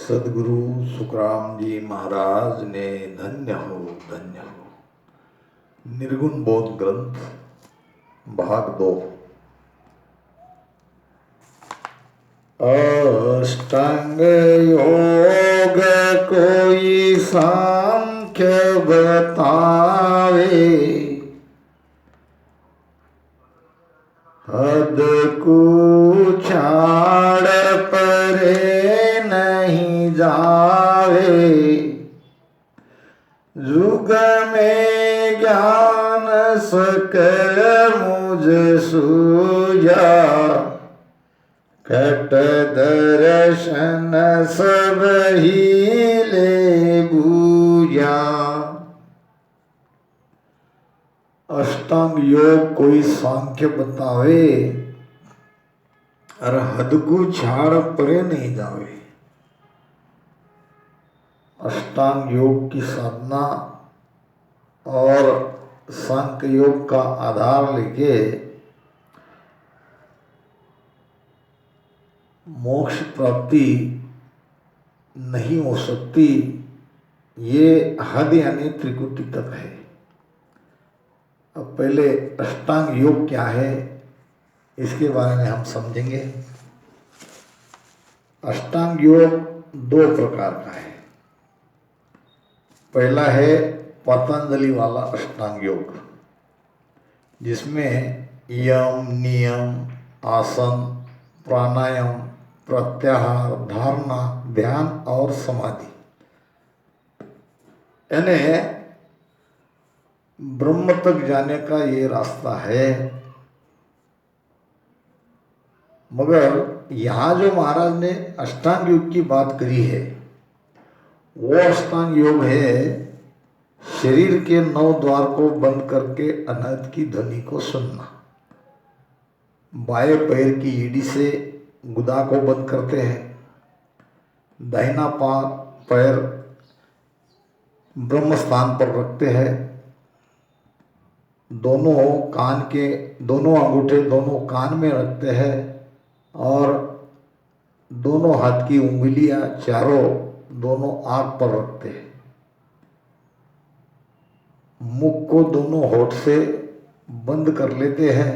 सदगुरु सुखराम जी महाराज ने धन्य हो निर्गुण बोध ग्रंथ भाग 2। अष्टांग योग कोई सांख्य बतावे, हद को छाड़ परे नहीं जावे। जुग में ज्ञान सकल मुझ सूझा, कट दर्शन सब ही ले बूझा। अष्टांग योग कोई सांख्य बतावे, और हद को छाड़ परे नहीं जावे। अष्टांग योग की साधना और सांख्य योग का आधार लेके मोक्ष प्राप्ति नहीं हो सकती। ये हद यानी त्रिकुटी तक है। अब पहले अष्टांग योग क्या है इसके बारे में हम समझेंगे। अष्टांग योग दो प्रकार का है। पहला है पतंजलि वाला अष्टांग योग, जिसमें यम, नियम, आसन, प्राणायाम, प्रत्याहार, धारणा, ध्यान और समाधि, यानी ब्रह्म तक जाने का ये रास्ता है। मगर यहाँ जो महाराज ने अष्टांग योग की बात करी है, वो अष्टांग योग है शरीर के 9 द्वार को बंद करके अनहद की ध्वनि को सुनना। बाएं पैर की एड़ी से गुदा को बंद करते हैं, दाहिना पैर ब्रह्म स्थान पर रखते हैं, दोनों अंगूठे दोनों कान में रखते हैं और दोनों हाथ की उंगलियां चारों दोनों आंख पर रखते हैं। मुख को दोनों होठ से बंद कर लेते हैं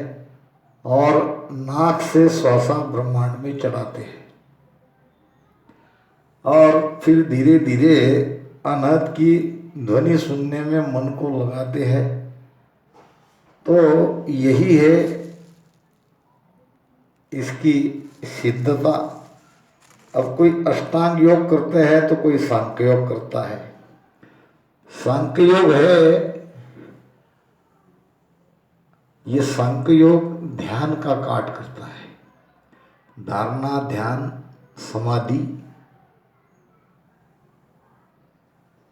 और नाक से श्वासा ब्रह्मांड में चढ़ाते हैं और फिर धीरे धीरे अनहद की ध्वनि सुनने में मन को लगाते हैं। तो यही है इसकी सिद्धता। अब कोई अष्टांग योग करते हैं तो कोई सांख्य योग करता है। सांख्य योग है, ये सांख्य योग ध्यान का काट करता है। धारणा, ध्यान, समाधि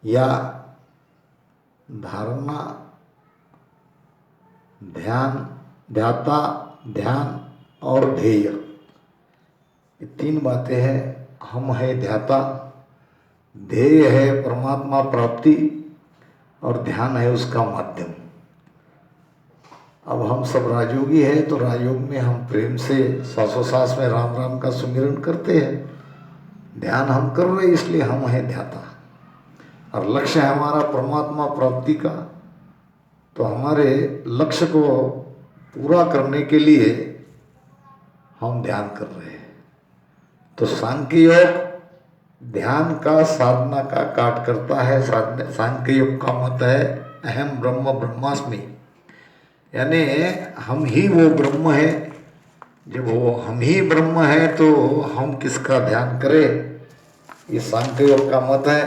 या धारणा, ध्यान, ध्याता, ध्यान और ध्येय, ये 3 बातें हैं। हम है ध्याता, ध्येय है परमात्मा प्राप्ति और ध्यान है उसका माध्यम। अब हम सब राजयोगी है तो राजयोग में हम प्रेम से श्वासोश्वास में राम राम का सुमिरन करते हैं। ध्यान हम कर रहे इसलिए हम है ध्याता, और लक्ष्य है हमारा परमात्मा प्राप्ति का। तो हमारे लक्ष्य को पूरा करने के लिए हम ध्यान कर रहे हैं। तो सांख्य योग ध्यान का साधना का काट करता है। सांख्य योग का मत है अहम ब्रह्म ब्रह्मास्मि, यानी हम ही वो ब्रह्म है। जब वो हम ही ब्रह्म है तो हम किसका ध्यान करें, ये सांख्य योग का मत है।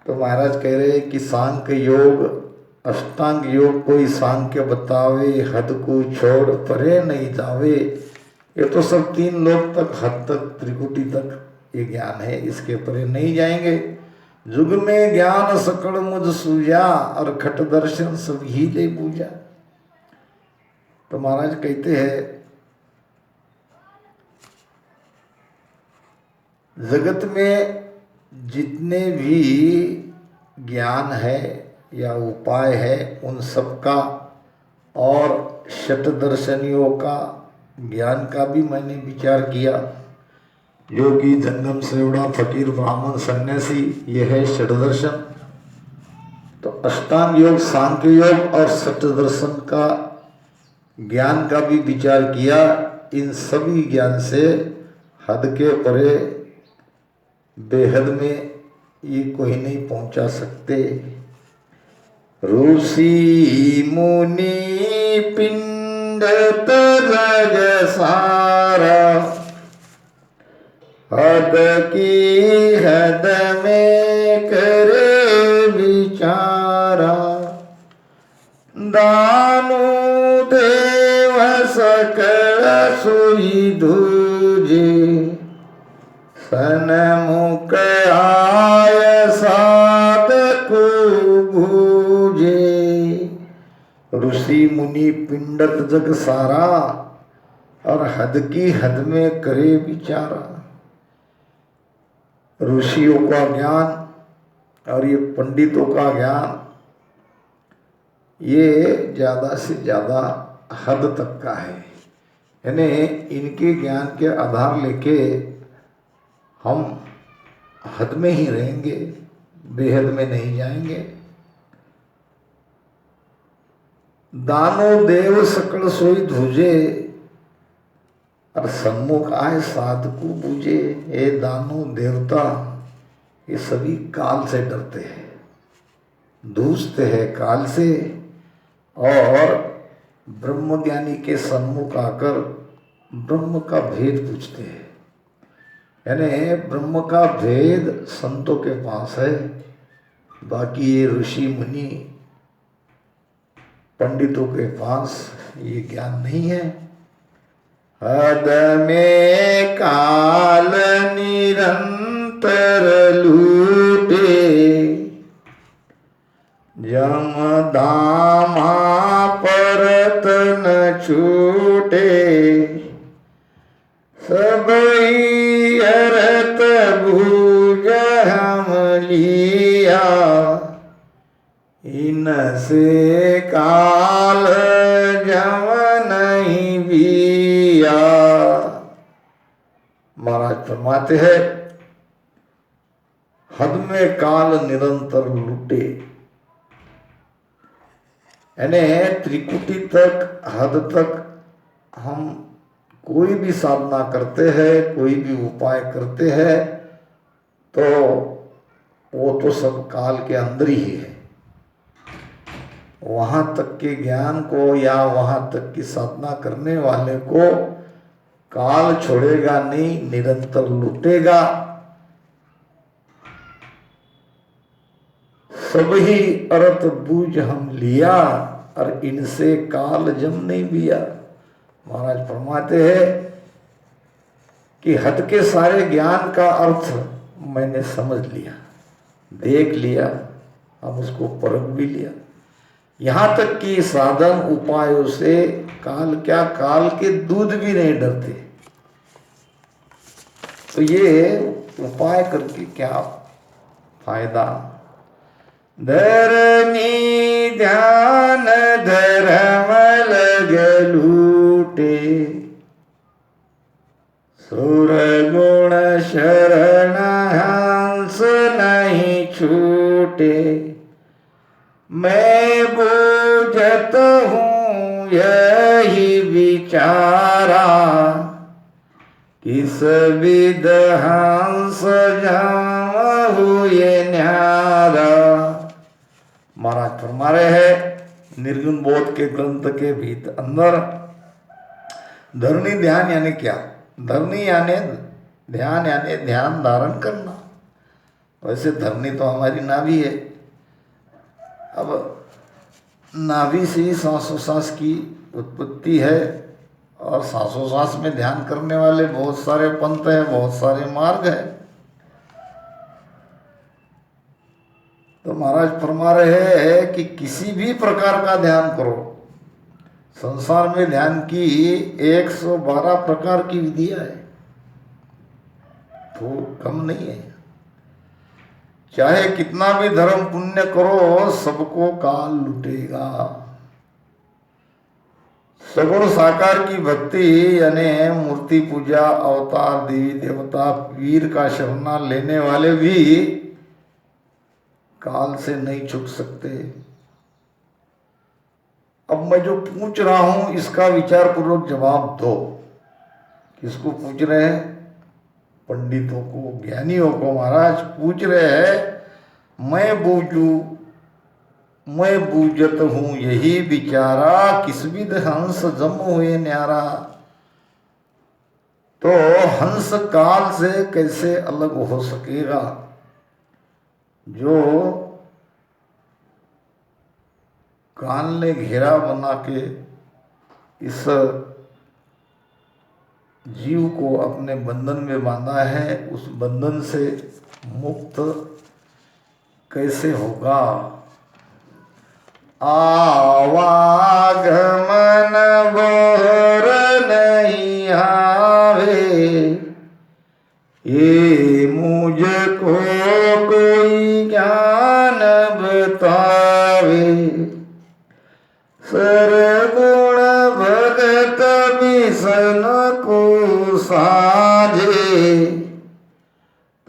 तो महाराज कह रहे हैं कि सांख्य योग अष्टांग योग कोई सांख्य बतावे, हद को छोड़ परे नहीं जावे। ये तो सब 3 लोक तक, हद तक, त्रिकुटी तक ये ज्ञान है, इसके परे नहीं जाएंगे। जुग में ज्ञान सकल मुझ सूझा, और खट दर्शन सब ही ले बूझा। तो महाराज कहते हैं जगत में जितने भी ज्ञान है या उपाय है उन सब का और शत दर्शनियों का ज्ञान का भी मैंने विचार किया। योगी, जंगम, सेवड़ा, फकीर, ब्राह्मण, सन्यासी, ये है षड्दर्शन। तो अष्टांग योग, सांख्य योग और षड्दर्शन का ज्ञान का भी विचार किया। इन सभी ज्ञान से हद के परे बेहद में ये कोई नहीं पहुंचा सकते। ऋषि मुनि पिंड जग सारा, हद की हद में करे विचारा। दानु देव सकल सुई दूजे, सन्मुख आय साधक भूजे। ऋषि मुनि पिंडत जग सारा, और हद की हद में करे विचारा। ऋषियों का ज्ञान और ये पंडितों का ज्ञान, ये ज़्यादा से ज़्यादा हद तक का है। यानी इनके ज्ञान के आधार लेके हम हद में ही रहेंगे, बेहद में नहीं जाएंगे। दानो देव सकल सोई धुजे, और सम्मुख आए साधकु बूझे। ये दानो देवता ये सभी काल से डरते हैं, धूजते हैं काल से, और ब्रह्मज्ञानी के सम्मुख आकर ब्रह्म का भेद पूछते हैं। यानी ब्रह्म का भेद संतों के पास है, बाकी ये ऋषि मुनि पंडितों के पास ये ज्ञान नहीं है। हद में काल निरंतर लूटे, जम दामा परत न छूटे। सब ही अरत भूज हम लिया, इनसे काल जम नहीं बिया। महाराज फरमाते हैं, हद में काल निरंतर लूटे। यानी त्रिकुटी तक, हद तक हम कोई भी साधना करते हैं, कोई भी उपाय करते हैं, तो वो तो सब काल के अंदर ही है। वहाँ तक के ज्ञान को या वहाँ तक की साधना करने वाले को काल छोड़ेगा नहीं, निरंतर लूटेगा। सब ही अरत बूझ हम लिया, और इनसे काल जम नहीं बिया। महाराज फरमाते हैं कि हद के सारे ज्ञान का अर्थ मैंने समझ लिया, देख लिया, अब उसको परख भी लिया। यहाँ तक कि साधन उपायों से काल क्या, काल के दूध भी नहीं डरते। तो ये उपाय करके क्या फायदा। धर्मी ध्यान धर्म लग लूटे, सुर गुण शरण हंस नहीं छूटे। मैं बूझत हूँ यही विचारा, किस विद हंस जाम हुए न्यारा। महाराज फरमा रहे हैं निर्गुण बोध के ग्रंथ के भीतर अंदर, धरणी ध्यान यानी क्या। धरणी यानी ध्यान, यानी ध्यान धारण करना। वैसे धरणी तो हमारी नाभि है। अब नाभि से ही श्वासोश्वास की उत्पत्ति है, और श्वासोश्वास में ध्यान करने वाले बहुत सारे पंथ हैं, बहुत सारे मार्ग हैं। तो महाराज फरमा रहे हैं कि किसी भी प्रकार का ध्यान करो। संसार में ध्यान की 112 प्रकार की विधियां है, तो कम नहीं है। चाहे कितना भी धर्म पुण्य करो, सबको काल लुटेगा। सगुण साकार की भक्ति यानी मूर्ति पूजा, अवतार, देवी देवता, वीर का शरणा लेने वाले भी काल से नहीं छूट सकते। अब मैं जो पूछ रहा हूं इसका विचार पूर्वक जवाब दो। किसको पूछ रहे हैं? पंडितों को, ज्ञानियों को। महाराज पूछ रहे हैं, मैं बूझत हूं यही विचारा, किस विध हंस जम हुए न्यारा। तो हंस काल से कैसे अलग हो सकेगा? जो काल ने घेरा बना के इस जीव को अपने बंधन में बांधा है, उस बंधन से मुक्त कैसे होगा? आवागमन बोर नहीं आवे, ये मुझको कोई ज्ञान बतावे। सरगुण भगत बिसन को साजे,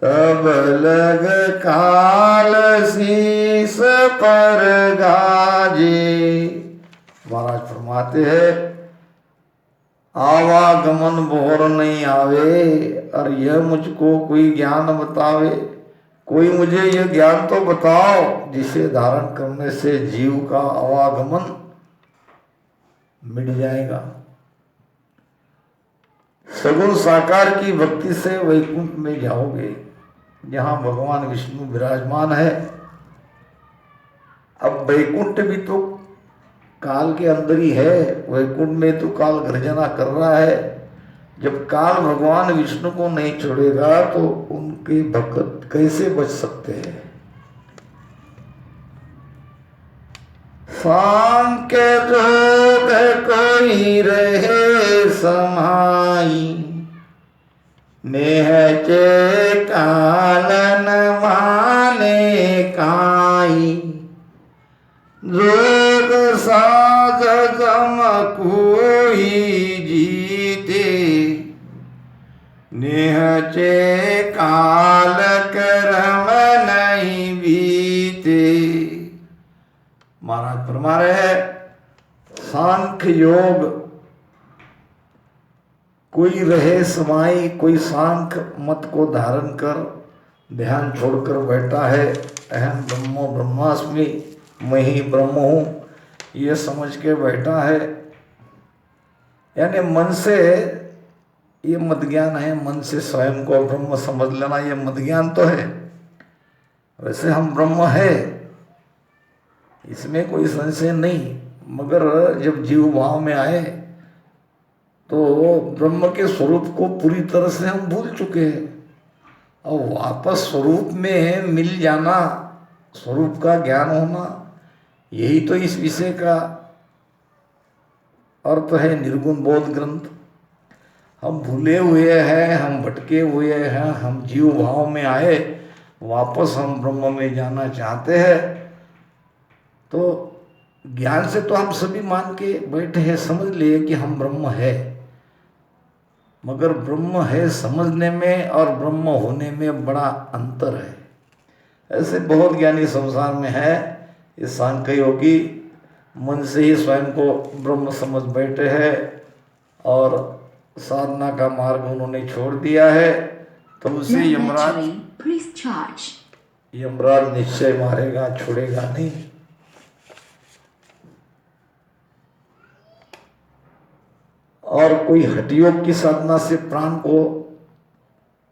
तब लग काल शीस पर गाजे। महाराज फरमाते हैं, आवागमन बोर नहीं आवे, और यह मुझको कोई ज्ञान बतावे। कोई मुझे यह ज्ञान तो बताओ जिसे धारण करने से जीव का आवागमन मिट जाएगा। सगुण साकार की भक्ति से वैकुंठ में जाओगे, जहां भगवान विष्णु विराजमान है। अब वैकुंठ भी तो काल के अंदर ही है, वैकुंठ में तो काल गर्जना कर रहा है। जब काल भगवान विष्णु को नहीं छोड़ेगा तो उनके भक्त कैसे बच सकते हैं? सांख्य जोग कोई रहे समाई, नेह चे कालन माने काई। जोग साज जम कोई जीते, नेह चे काल कर्म नहीं बीते। महाराज फरमा रहे हैं, सांख्य योग कोई रहे समाई, कोई सांख्य मत को धारण कर ध्यान छोड़कर बैठा है। अहम ब्रह्मो ब्रह्मास्मि, मैं ही ब्रह्म हूँ, ये समझ के बैठा है। यानी मन से ये मत ज्ञान है, मन से स्वयं को ब्रह्म समझ लेना, ये मत ज्ञान तो है। वैसे हम ब्रह्म है, इसमें कोई संशय नहीं। मगर जब जीव भाव में आए तो ब्रह्म के स्वरूप को पूरी तरह से हम भूल चुके हैं। और वापस स्वरूप में मिल जाना, स्वरूप का ज्ञान होना, यही तो इस विषय का अर्थ है। निर्गुण बोध ग्रंथ। हम भूले हुए हैं, हम भटके हुए हैं, हम जीव भाव में आए, वापस हम ब्रह्म में जाना चाहते हैं। तो ज्ञान से तो हम सभी मान के बैठे हैं, समझ लिए कि हम ब्रह्म है। मगर ब्रह्म है समझने में और ब्रह्म होने में बड़ा अंतर है। ऐसे बहुत ज्ञानी संसार में है। ये सांख्य योगी मन से ही स्वयं को ब्रह्म समझ बैठे हैं और साधना का मार्ग उन्होंने छोड़ दिया है। तो उसे यमराज निश्चय मारेगा, छोड़ेगा नहीं। और कोई हठयोग की साधना से प्राण को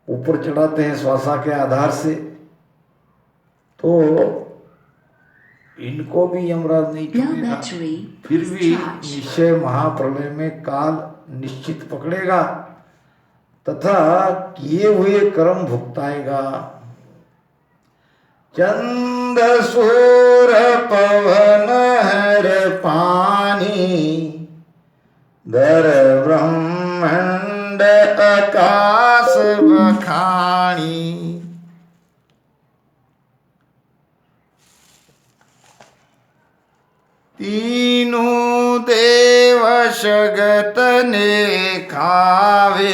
ऊपर चढ़ाते हैं श्वासा के आधार से, तो इनको भी यमराज नहीं छोड़ेगा। फिर भी निश्चय महाप्रलय में काल निश्चित पकड़ेगा तथा किए हुए कर्म भुगताएगा। चंद सूर पवन हर पानी, दर ब्रह्मांड आकाश बखानी। तीनों देव शगत ने खावे,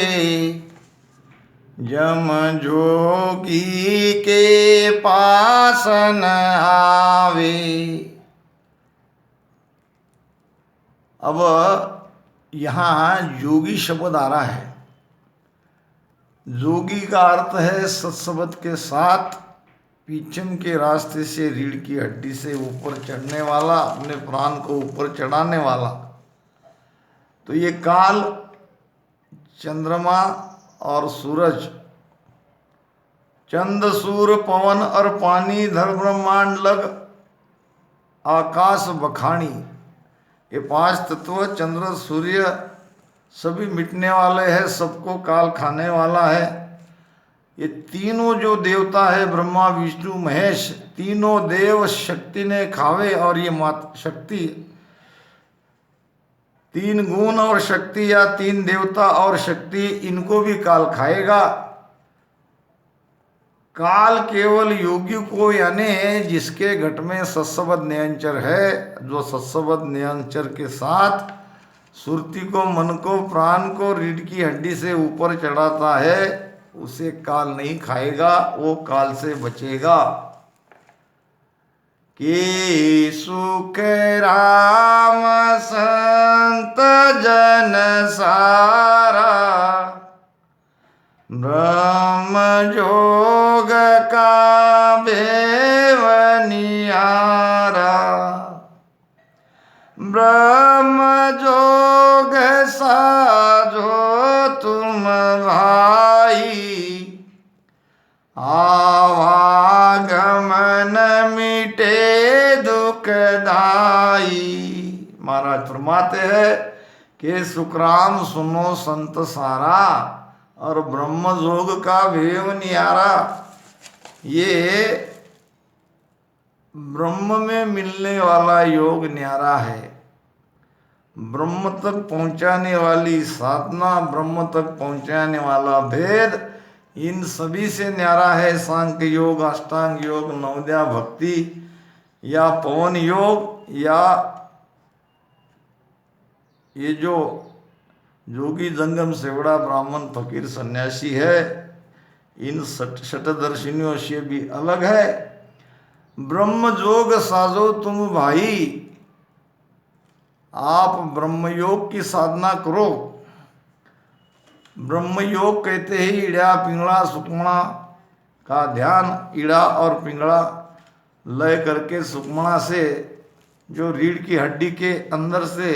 जम जोगी के पास न आवे। अब यहाँ जोगी शब्द आ रहा है। जोगी का अर्थ है सत्सबद के साथ पीछम के रास्ते से रीढ़ की हड्डी से ऊपर चढ़ने वाला, अपने प्राण को ऊपर चढ़ाने वाला। तो ये काल, चंद्रमा और सूरज, चंद सूर्य पवन और पानी, धर ब्रह्मांड लग आकाश बखानी, ये पांच तत्व चंद्र सूर्य सभी मिटने वाले हैं, सबको काल खाने वाला है। ये तीनों जो देवता है, ब्रह्मा विष्णु महेश, तीनों देव शक्ति ने खावे। और ये मात शक्ति, तीन गुण और शक्ति या तीन देवता और शक्ति, इनको भी काल खाएगा। काल केवल योगी को, यानी जिसके घट में सत्सबद नियंचर है, जो सत्सबद नियंचर के साथ सुरती को, मन को, प्राण को रीढ़ की हड्डी से ऊपर चढ़ाता है, उसे काल नहीं खाएगा, वो काल से बचेगा। कि सुख राम संत जन सारा, ब्रह्म जोग का बेवनियारा। ब्रह्म जोग साधो तुम भाई, आवागमन मिटे दुखदाई। महाराज फरमाते हैं कि सुखराम सुनो संत सारा, और ब्रह्म जोग का भेव नियारा। ये ब्रह्म में मिलने वाला योग न्यारा है। ब्रह्म तक पहुंचाने वाली साधना, ब्रह्म तक पहुंचाने वाला भेद, इन सभी से न्यारा है। सांख्य योग, अष्टांग योग, नवोदया भक्ति या पवन योग, या ये जो जोगी जंगम सेवड़ा ब्राह्मण फकीर सन्यासी है, इन शतदर्शिनियों से भी अलग है। ब्रह्म जोग साजो तुम भाई, आप ब्रह्म योग की साधना करो। ब्रह्म योग कहते ही ईड़ा पिंगला सुकमणा का ध्यान, ईड़ा और पिंगला लय करके सुकमणा से, जो रीढ़ की हड्डी के अंदर से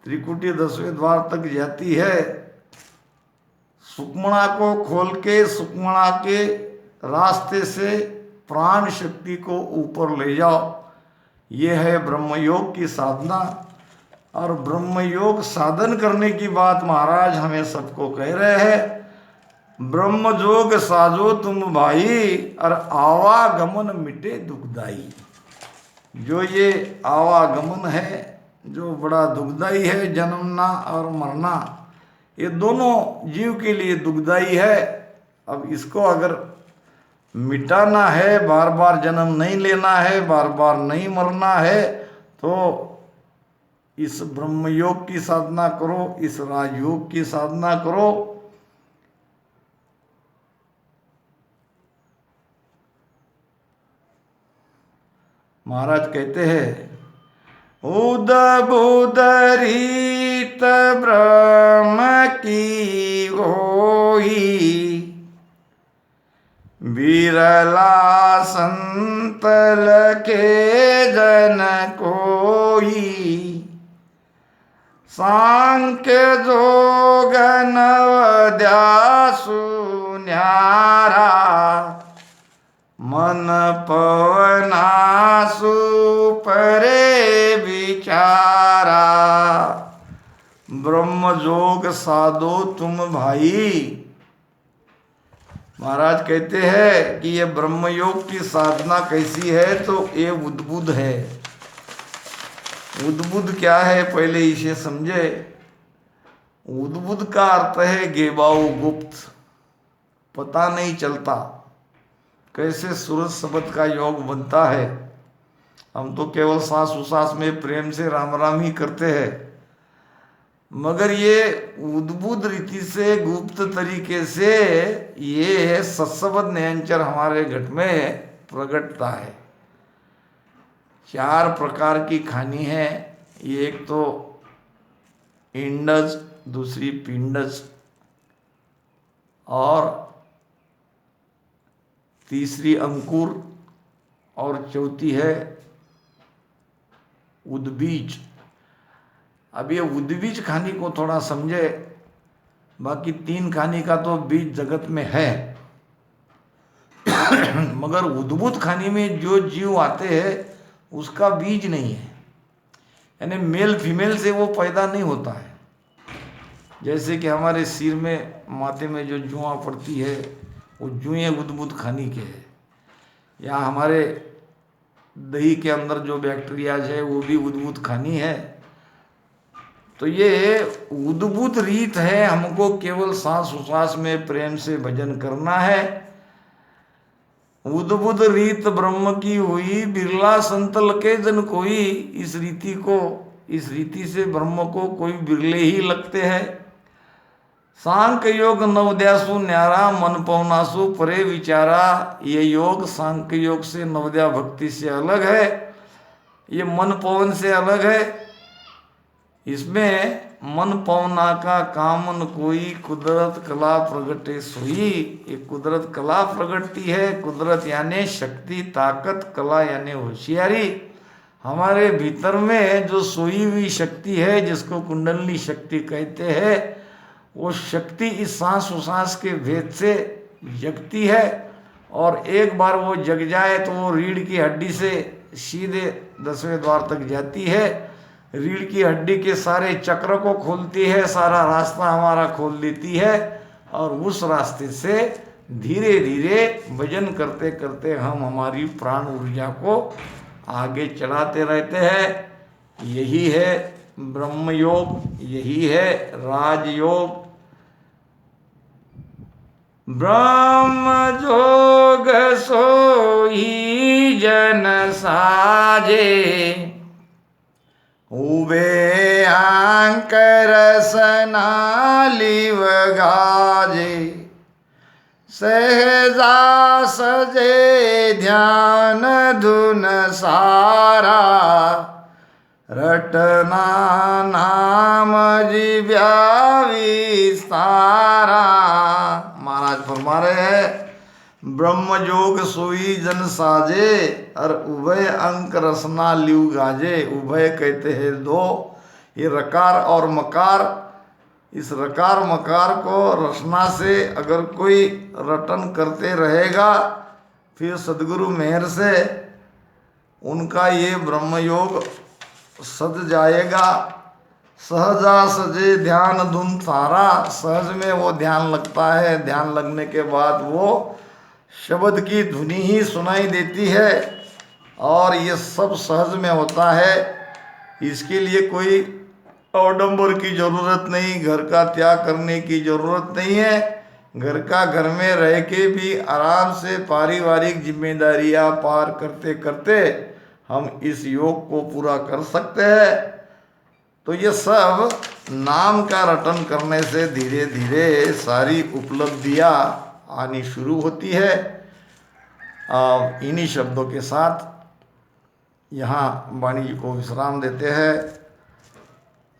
त्रिकुटी 10वें द्वार तक जाती है, सुकमणा को खोल के सुकमणा के रास्ते से प्राण शक्ति को ऊपर ले जाओ। ये है ब्रह्म योग की साधना। और ब्रह्म योग साधन करने की बात महाराज हमें सबको कह रहे हैं। ब्रह्म जोग साजो तुम भाई, और आवागमन मिटे दुखदाई। जो ये आवागमन है, जो बड़ा दुखदाई है, जन्मना और मरना, ये दोनों जीव के लिए दुखदाई है। अब इसको अगर मिटाना है, बार बार जन्म नहीं लेना है, बार बार नहीं मरना है, तो इस ब्रह्म योग की साधना करो, इस राजयोग की साधना करो। महाराज कहते हैं, उद बुद रीत ब्रह्म की होई, बिरला संतल के जन कोई। सांख्य जोग नवद्या सुन्यारा, मन पवना सुपरे विचारा। ब्रह्म जोग साधो तुम भाई। महाराज कहते हैं कि ये ब्रह्म योग की साधना कैसी है, तो ये उद्बुद्ध है। उद्बुद्ध क्या है, पहले इसे समझे। उद्बुद्ध का अर्थ है गेबाऊ, गुप्त, पता नहीं चलता कैसे सूरज शब्द का योग बनता है। हम तो केवल सांस उसास में प्रेम से राम राम ही करते हैं, मगर ये उद्भुत रीति से गुप्त तरीके से ये सत्सबद नयनचर हमारे घट में प्रकटता है। 4 प्रकार की खानी है। एक तो इंडज, दूसरी पिंडज और तीसरी अंकुर और चौथी है उद्बीज। अब ये उद्बीज खानी को थोड़ा समझे, बाकी 3 खानी का तो बीज जगत में है मगर उद्भुत खानी में जो जीव आते हैं उसका बीज नहीं है, यानी मेल फीमेल से वो पैदा नहीं होता है। जैसे कि हमारे सिर में माथे में जो जुआ पड़ती है वो जुएँ उद्भुत खानी के है, या हमारे दही के अंदर जो बैक्टीरियाज है वो भी उद्भुत खानी है। तो ये उद्भुत रीत है, हमको केवल सांस उश्वास में प्रेम से भजन करना है। उद्भुत रीत ब्रह्म की हुई, बिरला संतल के जन कोई। इस रीति से ब्रह्म को कोई बिरले ही लगते हैं। सांख्य योग नवद्यासु न्यारा, मन पवनासु परे विचारा। ये योग सांख्य योग से, नवद्या भक्ति से अलग है, ये मन पवन से अलग है। इसमें मन पवना का कामन कोई, कुदरत कला प्रगटे सोई। ये कुदरत कला प्रगटती है। कुदरत यानी शक्ति, ताकत, कला यानी होशियारी। हमारे भीतर में जो सोई हुई शक्ति है, जिसको कुंडलनी शक्ति कहते हैं, वो शक्ति इस सांस उश्वास के भेद से जगती है। और एक बार वो जग जाए तो वो रीढ़ की हड्डी से सीधे 10वें द्वार तक जाती है। रीढ़ की हड्डी के सारे चक्र को खोलती है, सारा रास्ता हमारा खोल देती है। और उस रास्ते से धीरे धीरे भजन करते करते हम हमारी प्राण ऊर्जा को आगे चढ़ाते रहते हैं। यही है ब्रह्म योग, यही है राजयोग। ब्रह्म जोग सोई जन साजे, उबे आंक रसना लिव गाजे। सहजा सजे ध्यान धुन सारा, रटना नाम जिव्या विस्तारा। महाराज फरमा रहे हैं, ब्रह्म जोग सोई जन साजे, और उभय अंक रसना लिव गाजे। उभय कहते हैं 2, ये रकार और मकार। इस रकार मकार को रचना से अगर कोई रटन करते रहेगा, फिर सद्गुरु मेहर से उनका ये ब्रह्म योग सज जाएगा। सहजा सजे ध्यान धुन तारा, सहज में वो ध्यान लगता है। ध्यान लगने के बाद वो शब्द की धुनी ही सुनाई देती है, और ये सब सहज में होता है। इसके लिए कोई अवडंबर की ज़रूरत नहीं, घर का त्याग करने की ज़रूरत नहीं है। घर का घर में रह के भी आराम से पारिवारिक जिम्मेदारियां पार करते करते हम इस योग को पूरा कर सकते हैं। तो ये सब नाम का रटन करने से धीरे धीरे सारी उपलब्धियां आनी शुरू होती है। इन्हीं शब्दों के साथ यहाँ वाणी जी को विश्राम देते हैं।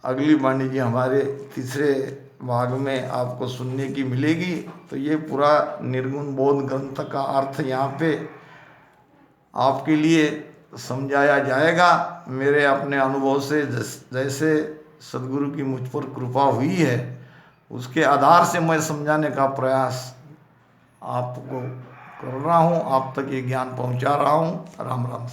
अगली वाणी जी हमारे तीसरे भाग में आपको सुनने की मिलेगी। तो ये पूरा निर्गुण बोध ग्रंथ का अर्थ यहाँ पे आपके लिए समझाया जाएगा। मेरे अपने अनुभव से जैसे सद्गुरु की मुझ पर कृपा हुई है, उसके आधार से मैं समझाने का प्रयास आपको कर रहा हूँ, आप तक ये ज्ञान पहुँचा रहा हूँ। राम राम।